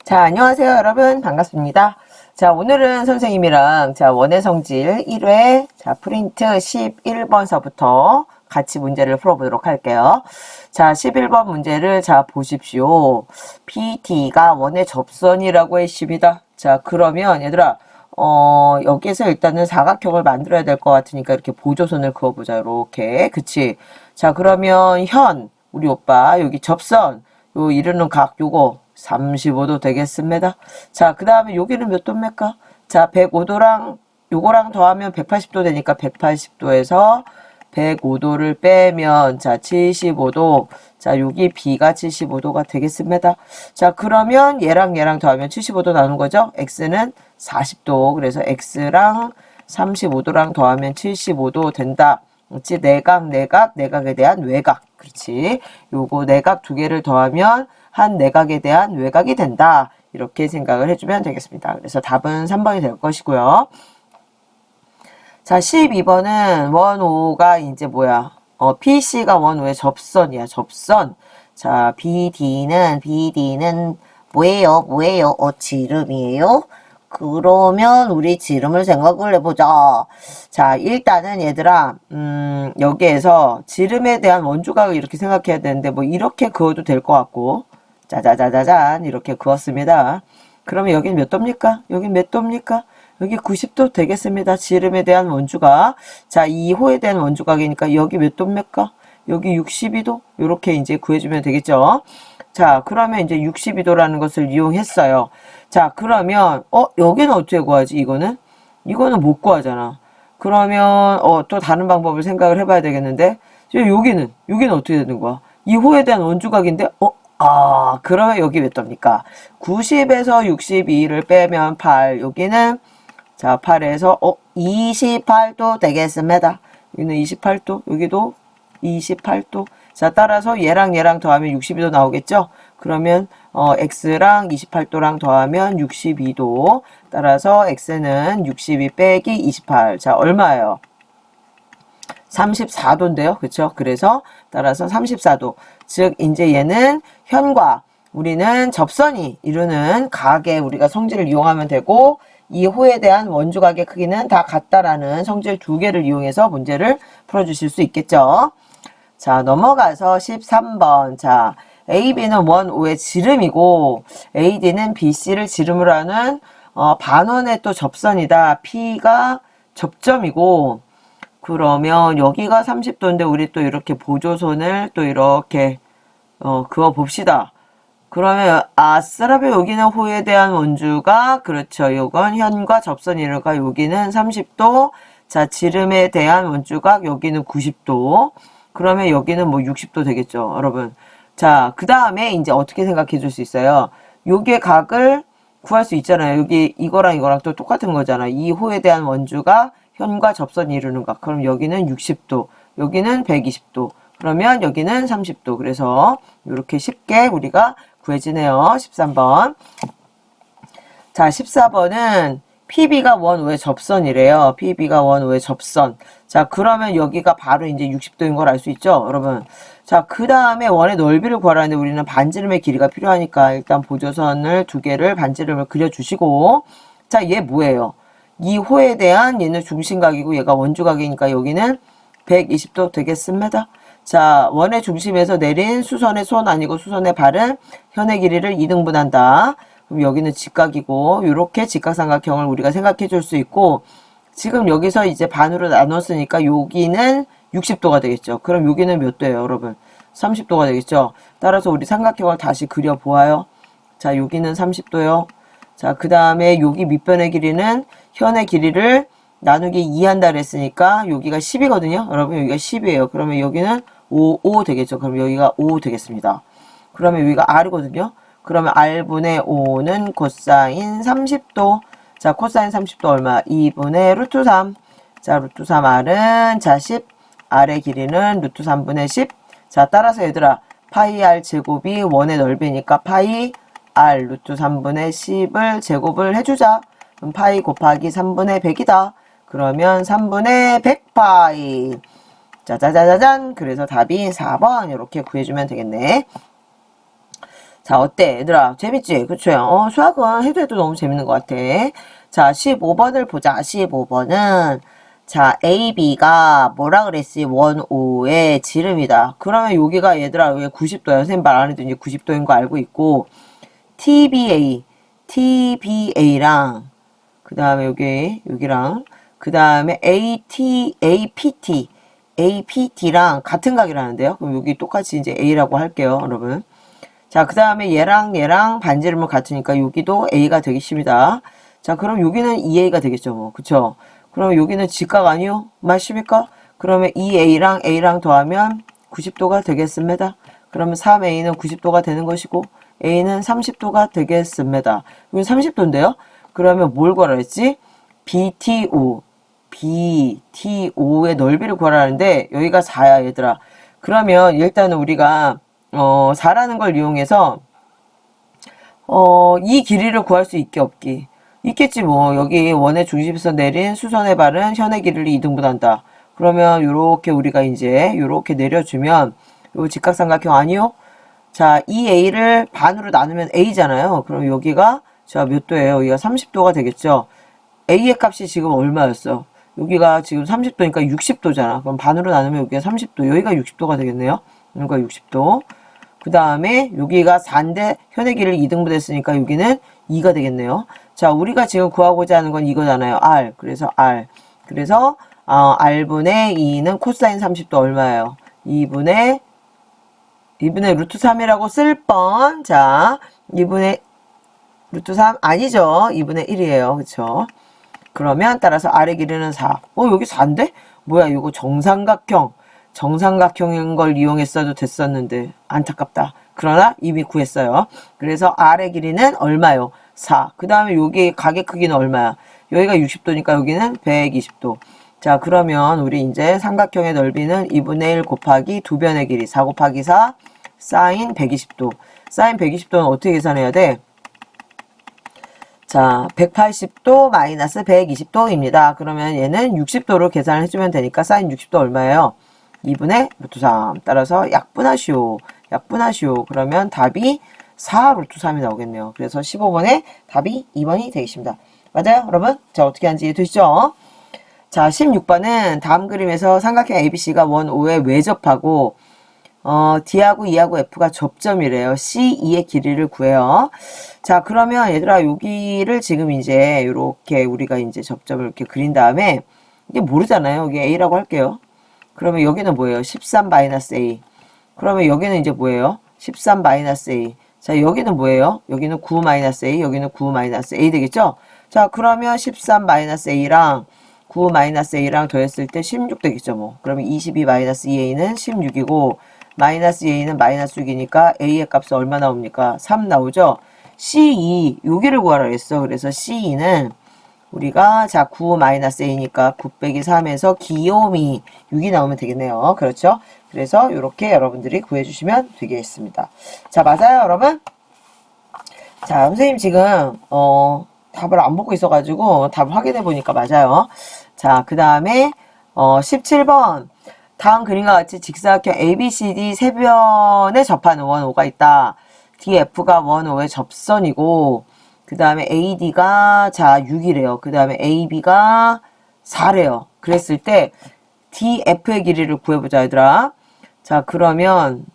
자, 안녕하세요, 여러분. 반갑습니다. 자, 오늘은 선생님이랑 원의 성질 1회, 프린트 11번서부터 같이 문제를 풀어보도록 할게요. 자, 11번 문제를 보십시오. PD가 원의 접선이라고 했습니다. 자, 그러면 얘들아, 여기서 일단은 사각형을 만들어야 될 것 같으니까 이렇게 보조선을 그어보자. 이렇게. 그치? 자, 그러면 우리 오빠, 여기 접선, 요 이르는 각, 요거 35도 되겠습니다. 자, 그 다음에 여기는 몇 도입니까? 자, 105도랑 요거랑 더하면 180도 되니까 180도에서 105도를 빼면 75도. 자, 여기 B가 75도가 되겠습니다. 자, 그러면 얘랑 더하면 75도 나눈 거죠? X는 40도. 그래서 X랑 35도랑 더하면 75도 된다. 그렇지? 내각에 대한 외각. 그렇지? 요거 내각 두 개를 더하면 한 내각에 대한 외곽이 된다. 이렇게 생각을 해주면 되겠습니다. 그래서 답은 3번이 될 것이고요. 자, 12번은 원오가 이제 뭐야? PC가 원오의 접선이야. 접선. 자, BD는 뭐예요? 지름이에요? 그러면 우리 지름을 생각을 해보자. 자, 일단은 얘들아, 여기에서 지름에 대한 원주각을 이렇게 생각해야 되는데, 뭐 이렇게 그어도 될 것 같고, 짜자자자잔 이렇게 그었습니다. 그러면 여긴 몇 도입니까? 여긴 몇 도입니까? 여기 90도 되겠습니다. 지름에 대한 원주각. 자, 2호에 대한 원주각이니까 여기 몇 도입니까? 여기 62도? 이렇게 이제 구해주면 되겠죠. 자, 그러면 이제 62도라는 것을 이용했어요. 자, 그러면 여기는 어떻게 구하지? 이거는 못 구하잖아. 그러면 또 다른 방법을 생각을 해봐야 되겠는데, 여기는 어떻게 되는 거야? 2호에 대한 원주각인데 그러면 여기 몇 도입니까? 90에서 62를 빼면 8. 여기는 8에서 28도 되겠습니다. 여기는 28도, 여기도 28도. 자, 따라서 얘랑 더하면 62도 나오겠죠? 그러면 X랑 28도랑 더하면 62도. 따라서 X는 62 빼기 28. 자, 얼마예요? 34도인데요. 그쵸? 그래서 따라서 34도. 즉 이제 얘는 현과 우리는 접선이 이루는 각의 우리가 성질을 이용하면 되고, 이 호에 대한 원주각의 크기는 다 같다라는 성질 두 개를 이용해서 문제를 풀어주실 수 있겠죠. 자, 넘어가서 13번. 자, AB는 원오의 지름이고 AD는 BC를 지름으로 하는 반원의 또 접선이다. P가 접점이고, 그러면 여기가 30도인데 우리 또 이렇게 보조선을 또 이렇게 그어 봅시다. 그러면 아싸라비 여기는 호에 대한 원주가 그렇죠. 이건 현과 접선이니까 여기는 30도. 자, 지름에 대한 원주각 여기는 90도. 그러면 여기는 뭐 60도 되겠죠, 여러분. 자, 그 다음에 이제 어떻게 생각해 줄 수 있어요? 요게 각을 구할 수 있잖아요. 여기 이거랑 또 똑같은 거잖아. 이 호에 대한 원주가 현과 접선이 이루는 각. 그럼 여기는 60도, 여기는 120도. 그러면 여기는 30도. 그래서 이렇게 쉽게 우리가 구해지네요. 13번. 자, 14번은 PB가 원오의 접선이래요. PB가 원오의 접선. 자, 그러면 여기가 바로 이제 60도인 걸 알 수 있죠, 여러분. 자, 그 다음에 원의 넓이를 구하라는데 우리는 반지름의 길이가 필요하니까 일단 보조선을 두 개를 반지름을 그려주시고, 자, 얘 뭐예요? 이 호에 대한 얘는 중심각이고 얘가 원주각이니까 여기는 120도 되겠습니다. 자, 원의 중심에서 내린 수선의 손 아니고 수선의 발은 현의 길이를 2등분한다. 그럼 여기는 직각이고 이렇게 직각삼각형을 우리가 생각해 줄 수 있고, 지금 여기서 이제 반으로 나눴으니까 여기는 60도가 되겠죠. 그럼 여기는 몇 도예요, 여러분? 30도가 되겠죠. 따라서 우리 삼각형을 다시 그려 보아요. 자, 여기는 30도요. 자, 그 다음에 여기 밑변의 길이는 현의 길이를 나누기 2 한다 그랬으니까 여기가 10이거든요. 여러분 여기가 10이에요. 그러면 여기는 5 되겠죠. 그럼 여기가 5 되겠습니다. 그러면 여기가 R이거든요. 그러면 R분의 5는 코사인 30도. 자, 코사인 30도 얼마? 2분의 루트 3. 자, 루트 3R은 10. R의 길이는 루트 3분의 10. 자, 따라서 얘들아, 파이 R 제곱이 원의 넓이니까 파이 R 루트 3분의 10을 제곱을 해주자. 그럼 파이 곱하기 3분의 100이다. 그러면 3분의 100파이. 짜자자자잔. 그래서 답이 4번 이렇게 구해주면 되겠네. 자, 어때? 얘들아, 재밌지? 그쵸? 수학은 해도 해도 너무 재밌는 것 같아. 자, 15번을 보자. 15번은, 자, AB가 뭐라 그랬지? 원오의 지름이다. 그러면 여기가 얘들아, 왜 90도야? 선생님 말 안 해도 이제 90도인 거 알고 있고, TBA랑, 그 다음에 여기랑, 그 다음에 APT랑 같은 각이라는데요. 그럼 여기 똑같이 이제 A라고 할게요, 여러분. 자, 그 다음에 얘랑 반지름은 같으니까 여기도 A가 되겠습니다. 자, 그럼 여기는 2A가 되겠죠, 뭐. 그쵸? 그럼 여기는 직각 아니요? 맞습니까? 그러면 2A랑 더하면 90도가 되겠습니다. 그러면 3A는 90도가 되는 것이고, A는 30도가 되겠습니다. 여기 30도인데요? 그러면 뭘 구하라 했지? BTO의 넓이를 구하라는데, 여기가 4야, 얘들아. 그러면 일단은 우리가 4라는 걸 이용해서 이 길이를 구할 수 있게 없기 있겠지 뭐. 여기 원의 중심에서 내린 수선의 발은 현의 길이를 2등분한다. 그러면 요렇게 우리가 이제 요렇게 내려주면 요 직각삼각형 아니요? 자, 이 A를 반으로 나누면 A잖아요. 그럼 여기가 자, 몇 도예요? 여기가 30도가 되겠죠. A의 값이 지금 얼마였어? 여기가 지금 30도니까 60도잖아. 그럼 반으로 나누면 여기가 30도. 여기가 60도가 되겠네요. 여기가 60도. 그 다음에 여기가 4인데 현의 길이를 2등분 했으니까 여기는 2가 되겠네요. 자, 우리가 지금 구하고자 하는 건 이거잖아요. R. 그래서 R. 그래서 R분의 2는 코사인 30도 얼마예요? 2분의 루트 3이라고 쓸 뻔. 자, 2분의 루트 3 아니죠. 2분의 1이에요. 그쵸? 그러면 따라서 R의 길이는 4. 여기 4인데? 뭐야, 이거 정삼각형인 걸 이용했어도 됐었는데 안타깝다. 그러나 이미 구했어요. 그래서 R의 길이는 얼마요? 4. 그 다음에 여기 각의 크기는 얼마야? 여기가 60도니까 여기는 120도. 자, 그러면 우리 이제 삼각형의 넓이는 2분의 1 곱하기 두 변의 길이 4 곱하기 4 사인 120도. 사인 120도는 어떻게 계산해야 돼? 자, 180도 마이너스 120도입니다. 그러면 얘는 60도로 계산을 해주면 되니까 사인 60도 얼마예요? 2분의 루트 3. 따라서 약분하시오. 그러면 답이 4 루트 3이 나오겠네요. 그래서 15번에 답이 2번이 되겠습니다. 맞아요, 여러분? 자, 어떻게 하는지 이해되시죠? 자, 16번은 다음 그림에서 삼각형 ABC가 원 O에 외접하고 D하고 E하고 F가 접점이래요. C2의 길이를 구해요. 자, 그러면 얘들아 여기를 지금 이제 이렇게 우리가 이제 접점을 이렇게 그린 다음에 이게 모르잖아요. 여기 A라고 할게요. 그러면 여기는 뭐예요? 13-A. 그러면 여기는 이제 뭐예요? 13-A. 자, 여기는 뭐예요? 여기는 9-A, 여기는 9-A 되겠죠? 자, 그러면 13-A랑 9-A랑 더했을 때 16 되겠죠, 뭐. 그러면 22-2A는 16이고, 마이너스 A는 마이너스 6이니까 A의 값은 얼마 나옵니까? 3 나오죠? C2, 여기를 구하라 했어. 그래서 C2는 우리가 자 9-A니까 9 빼기 3에서 귀요미 6이 나오면 되겠네요. 그렇죠? 그래서 이렇게 여러분들이 구해주시면 되겠습니다. 자, 맞아요, 여러분? 자, 선생님 지금 답을 안 보고 있어가지고 답을 확인해 보니까 맞아요. 자, 그 다음에 17번 다음 그림과 같이 직사각형 ABCD 세 변에 접하는 원 O가 있다. DF가 원 O의 접선이고 그 다음에 AD가 자 6이래요. 그 다음에 AB가 4래요. 그랬을 때 DF의 길이를 구해보자, 얘들아. 자, 그러면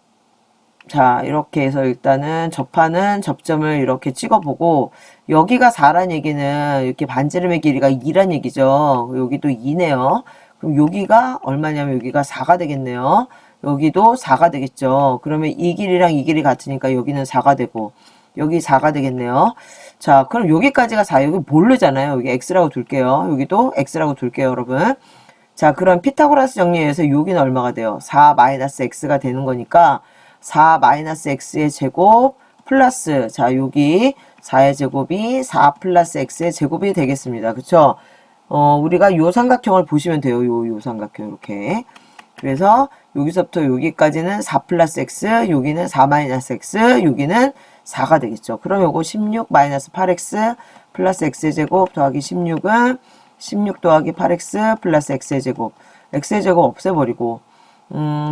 자, 이렇게 해서 일단은 접하는 접점을 이렇게 찍어보고 여기가 4란 얘기는 이렇게 반지름의 길이가 2란 얘기죠. 여기도 2네요. 그럼 여기가 얼마냐면 여기가 4가 되겠네요. 여기도 4가 되겠죠. 그러면 이 길이랑 이 길이 같으니까 여기는 4가 되고 여기 4가 되겠네요. 자, 그럼 여기까지가 4. 여기 모르잖아요. 여기 x라고 둘게요. 여기도 x라고 둘게요, 여러분. 자, 그럼 피타고라스 정리해서 여기는 얼마가 돼요? 4-x가 되는 거니까 4-x의 제곱 플러스 자, 여기 4의 제곱이 4 플러스 x의 제곱이 되겠습니다. 그쵸? 우리가 요 삼각형을 보시면 돼요. 요 삼각형 이렇게. 그래서 여기서부터 여기까지는 4 플러스 x, 여기는 4 마이너스 x, 여기는 4가 되겠죠. 그럼 요거 16 마이너스 8x 플러스 x의 제곱 더하기 16은 16 더하기 8x 플러스 x의 제곱. x의 제곱 없애버리고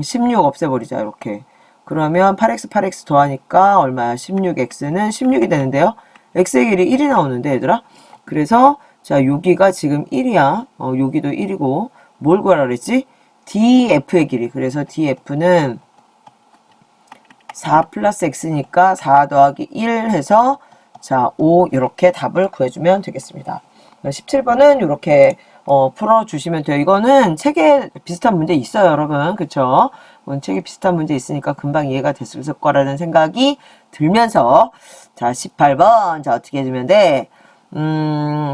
16 없애버리자 이렇게. 그러면 8x 더하니까 얼마야? 16x는 16이 되는데요. x의 길이 1이 나오는데 얘들아. 그래서 자 여기가 지금 1이야. 여기도 1이고 뭘 구하라 그랬지? df의 길이. 그래서 df는 4 플러스 x니까 4 더하기 1 해서 자 5 이렇게 답을 구해주면 되겠습니다. 17번은 이렇게 풀어주시면 돼요. 이거는 책에 비슷한 문제 있어요, 여러분. 그쵸? 책에 비슷한 문제 있으니까 금방 이해가 됐을 거라는 생각이 들면서 자 18번 자 어떻게 해주면 돼?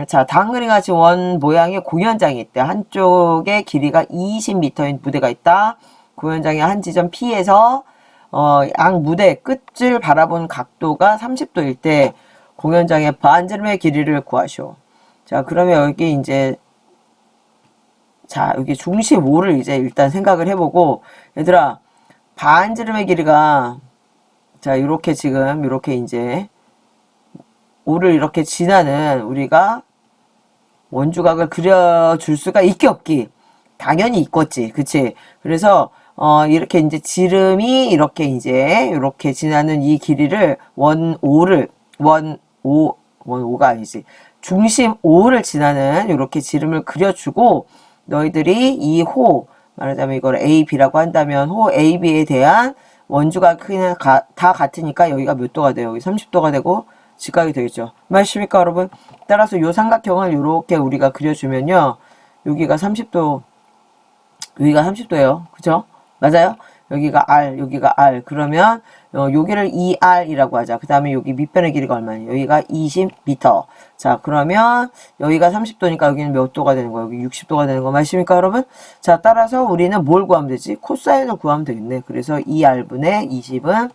자 당근이 같이 원 모양의 공연장이 있대. 한쪽에 길이가 20m인 무대가 있다. 공연장의 한 지점 P에서 양 무대 끝을 바라본 각도가 30도일 때 공연장의 반지름의 길이를 구하시오. 자 그러면 여기 이제 자 여기 중심 5를 이제 일단 생각을 해보고 얘들아 반지름의 길이가 자 이렇게 지금 이렇게 이제 5를 이렇게 지나는 우리가 원주각을 그려줄 수가 있기 없기 당연히 있겠지 그치 그래서 이렇게 이제 지름이 이렇게 이제 이렇게 지나는 이 길이를 원 5가 아니지 중심 5를 지나는 이렇게 지름을 그려주고 너희들이 이 호 말하자면 이걸 A, B라고 한다면 호 A, B에 대한 원주각 크기는 다 같으니까 여기가 몇 도가 돼요? 여기 30도가 되고 직각이 되겠죠. 맞습니까 여러분? 따라서 요 삼각형을 이렇게 우리가 그려주면요. 여기가 30도 여기가 30도예요. 그죠? 맞아요? 여기가 R, 여기가 R. 그러면 여기를 2R이라고 하자. 그 다음에 여기 밑변의 길이가 얼마냐? 여기가 20m. 자, 그러면 여기가 30도니까 여기는 몇 도가 되는 거야? 여기 60도가 되는 거 맞습니까, 여러분? 자, 따라서 우리는 뭘 구하면 되지? 코사인을 구하면 되겠네. 그래서 2R분의 20은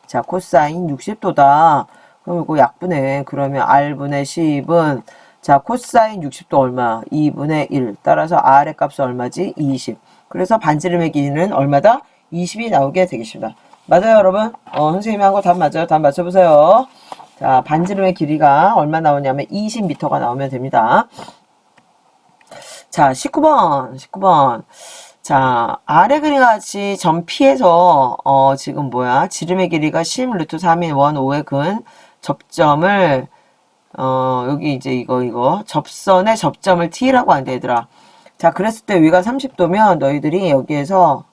자, 코사인 60도다. 그럼 이거 약분해. 그러면 R분의 10은 자, 코사인 60도 얼마? 2분의 1. 따라서 R의 값은 얼마지? 20. 그래서 반지름의 길이는 얼마다? 20이 나오게 되겠습니다. 맞아요, 여러분? 선생님이 한 거 답 맞아요? 답 맞춰보세요. 자, 반지름의 길이가 얼마 나오냐면 20m가 나오면 됩니다. 자, 19번. 자, 아래 그림 같이 점 P에서, 지금 뭐야? 지름의 길이가 10 루트 3인 원 5의 근 접점을, 여기 이제 이거, 접선의 접점을 T라고 한대, 얘들아. 자, 그랬을 때 위가 30도면 너희들이 여기에서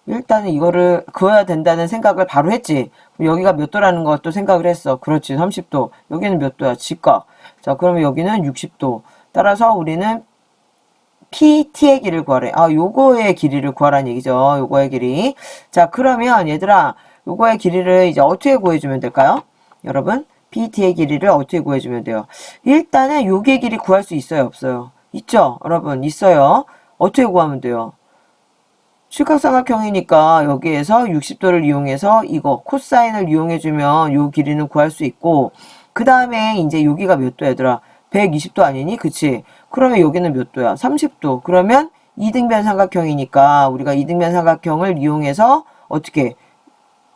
일단은 이거를 그어야 된다는 생각을 바로 했지. 여기가 몇 도라는 것도 생각을 했어. 그렇지. 30도. 여기는 몇 도야? 직각. 자, 그러면 여기는 60도. 따라서 우리는 PT의 길이를 구하래. 요거의 길이를 구하라는 얘기죠. 요거의 길이. 자, 그러면 얘들아, 요거의 길이를 이제 어떻게 구해주면 될까요? 여러분, PT의 길이를 어떻게 구해주면 돼요? 일단은 요게 길이 구할 수 있어요? 없어요? 있죠? 여러분, 있어요. 어떻게 구하면 돼요? 실각삼각형이니까 여기에서 60도를 이용해서 이거 코사인을 이용해주면 요 길이는 구할 수 있고 그 다음에 이제 여기가 몇 도야 얘들아? 120도 아니니? 그치? 그러면 여기는 몇 도야? 30도. 그러면 이등변 삼각형이니까 우리가 이등변 삼각형을 이용해서 어떻게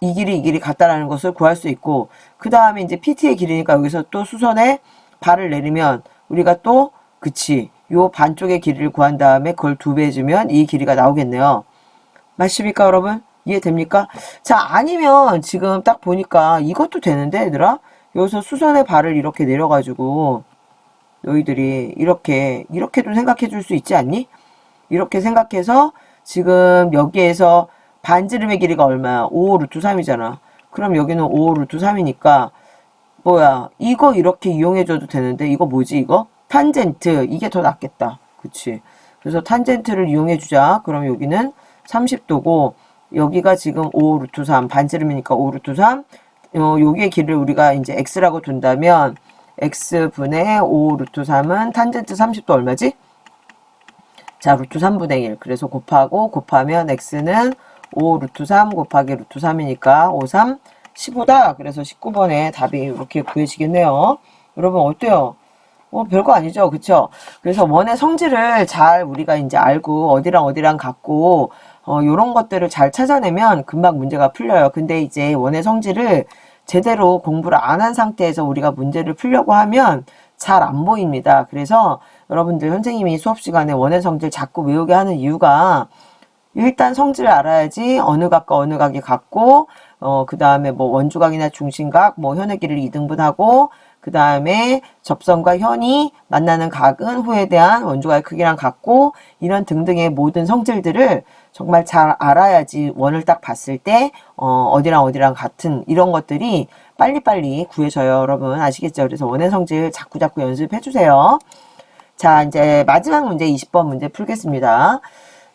이 길이 같다라는 것을 구할 수 있고 그 다음에 이제 PT의 길이니까 여기서 또 수선에 발을 내리면 우리가 또 그치? 요 반쪽의 길이를 구한 다음에 그걸 2배 해주면 이 길이가 나오겠네요. 맞습니까, 여러분? 이해됩니까? 자, 아니면 지금 딱 보니까 이것도 되는데, 얘들아? 여기서 수선의 발을 이렇게 내려가지고, 너희들이 이렇게도 생각해 줄 수 있지 않니? 이렇게 생각해서, 지금 여기에서 반지름의 길이가 얼마야? 5 루트 3이잖아. 그럼 여기는 5 루트 3이니까, 뭐야, 이거 이렇게 이용해줘도 되는데, 이거 뭐지, 이거? 탄젠트. 이게 더 낫겠다. 그치? 그래서 탄젠트를 이용해주자. 그럼 여기는 30도고 여기가 지금 5 루트 3 반지름이니까 5 루트 3 여기의 길을 우리가 이제 x라고 둔다면 x분의 5 루트 3은 탄젠트 30도 얼마지? 자 루트 3분의 1 그래서 곱하면 x는 5 루트 3 곱하기 루트 3이니까 5, 3, 15다. 그래서 19번에 답이 이렇게 구해지겠네요. 여러분 어때요? 별거 아니죠. 그쵸? 그래서 원의 성질을 잘 우리가 이제 알고 어디랑 갖고 요런 것들을 잘 찾아내면 금방 문제가 풀려요. 근데 이제 원의 성질을 제대로 공부를 안 한 상태에서 우리가 문제를 풀려고 하면 잘 안 보입니다. 그래서 여러분들 선생님이 수업 시간에 원의 성질 자꾸 외우게 하는 이유가 일단 성질을 알아야지 어느 각과 어느 각이 같고, 그 다음에 뭐 원주각이나 중심각, 뭐 현의 길이를 이등분하고, 그 다음에 접선과 현이 만나는 각은 호에 대한 원주각의 크기랑 같고, 이런 등등의 모든 성질들을 정말 잘 알아야지 원을 딱 봤을 때, 어디랑 어디랑 같은 이런 것들이 빨리빨리 구해져요. 여러분 아시겠죠? 그래서 원의 성질 자꾸자꾸 연습해 주세요. 자, 이제 마지막 문제 20번 문제 풀겠습니다.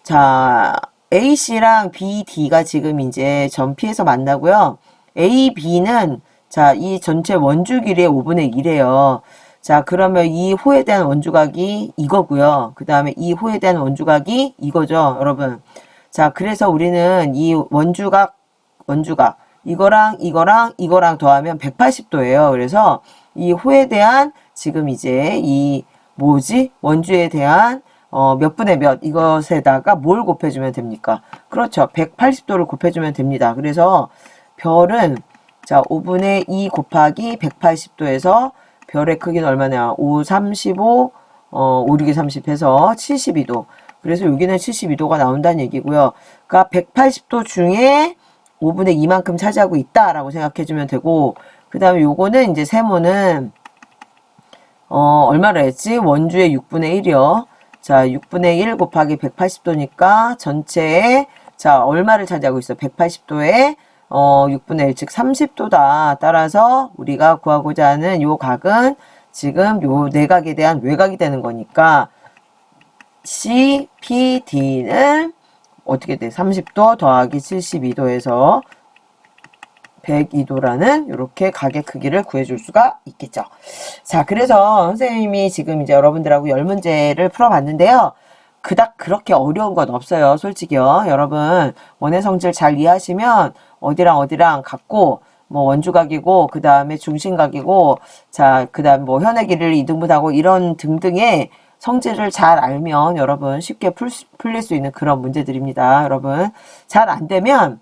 자, AC랑 BD가 지금 이제 전피해서 만나고요. AB는 자, 이 전체 원주 길이의 5분의 1이에요. 자, 그러면 이 호에 대한 원주각이 이거고요. 그 다음에 이 호에 대한 원주각이 이거죠, 여러분. 자, 그래서 우리는 이 원주각, 이거랑 더하면 180도예요. 그래서 이 호에 대한 지금 이제 이 뭐지? 원주에 대한 몇 분의 몇 이것에다가 뭘 곱해주면 됩니까? 그렇죠. 180도를 곱해주면 됩니다. 그래서 별은 자 5분의 2 곱하기 180도에서 별의 크기는 얼마냐? 5, 35, 5, 6이 30 해서 72도. 그래서 여기는 72도가 나온다는 얘기고요. 그러니까 180도 중에 5분의 2만큼 차지하고 있다라고 생각해주면 되고, 그 다음에 요거는 이제 세모는 얼마를 했지? 원주의 6분의 1이요. 자, 6분의 1 곱하기 180도니까 전체에 자, 얼마를 차지하고 있어? 180도에 6분의 1, 즉 30도다. 따라서 우리가 구하고자 하는 요 각은 지금 요 내각에 대한 외각이 되는 거니까 CPD는 어떻게 돼? 30도 더하기 72도에서 102도라는 이렇게 각의 크기를 구해줄 수가 있겠죠. 자, 그래서 선생님이 지금 이제 여러분들하고 10문제를 풀어봤는데요. 그닥 그렇게 어려운 건 없어요. 솔직히요. 여러분 원의 성질 잘 이해하시면 어디랑 어디랑 같고 뭐 원주각이고 그 다음에 중심각이고 자, 그 다음 뭐 현의 길이를 이등분하고 이런 등등의 성질을 잘 알면 여러분 쉽게 풀릴 수 있는 그런 문제들입니다. 여러분 잘 안 되면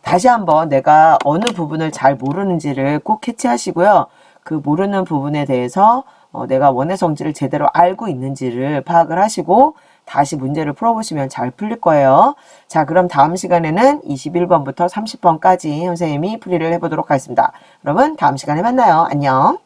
다시 한번 내가 어느 부분을 잘 모르는지를 꼭 캐치하시고요. 그 모르는 부분에 대해서 내가 원의 성질을 제대로 알고 있는지를 파악을 하시고 다시 문제를 풀어보시면 잘 풀릴 거예요. 자, 그럼 다음 시간에는 21번부터 30번까지 선생님이 풀이를 해보도록 하겠습니다. 여러분 다음 시간에 만나요. 안녕.